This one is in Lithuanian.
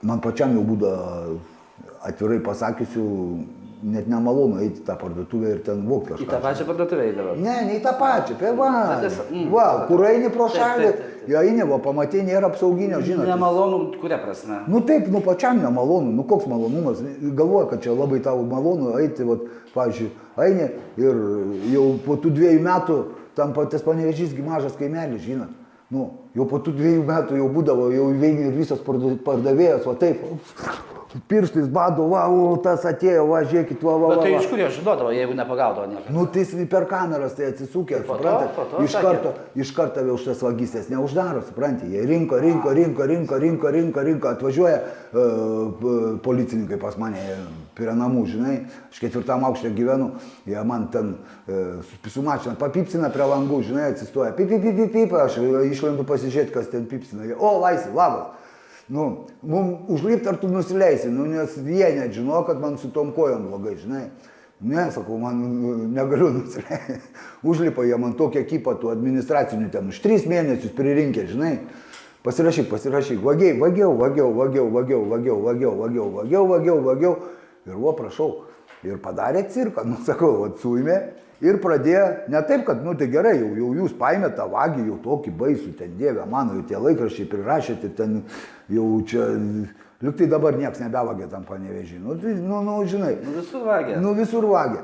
man pačiam jau būda, atvirai pasakysiu, net nemalonu eiti į tą parduotuvę ir ten vokti kažką. Į tą pačią parduotuvę eidavo? Ne į tą pačią, va, kur eini pro šalį, eini, va, pamatai, nėra apsauginio, žinot. Nemalonu, kuria prasme? Nu taip, nu pačiam nemalonu, nu koks malonumas, galvoja, kad čia labai tavo malonu eiti, va, pavyzdžiui, eini ir jau po tų 2 metų, tam tas Panevėžys mažas kaimelis, žinot. Nu, jau po tų 2 metų jau būdavo, jau veini ir visos pardavėjos, va taip, pirštais bado, va, tas atėjo, va, žiūrėkit, va. Bet tai iš kur jie žinodavo, jeigu nepagaudavo niekas? Nu, tai per kameras tai atsisūkė, suprantate, iš karto vėl už tas vagystės neuždaro, suprantate, jie rinko, atvažiuoja policininkai pas mane prie namų, žinai, aš 4 aukšte gyvenu, jie man ten su mašina papipsina prie langų, žinai, atsistoja, pip, aš išlendu pasižiūrėti, kas ten pipsina, o, laisvė, labas. Nu, mums užlipti ar tu nusileisi, nu, nes jie net žino, kad man su tom kojom blogai, žinai. Ne, sakau, man negaliu nusileisti. Užlipa jie man tokią kipą tų administracinių ten už 3 mėnesius pririnkė, žinai. Pasirašyk, vagiau. Ir va, prašau. Ir padarė cirką, nu, sakau, suėmė. Ir pradėjo, ne taip, kad, nu tai gerai, jau jūs paėmėte tą vagį, jau tokį baisų, ten dievė mano, jau tie laikraščiai prirašėte, ten jau čia, liuk tai dabar nieks nebevagė tam Panevėžį, nu, žinai. Nu visur vagė. Nu visur vagė.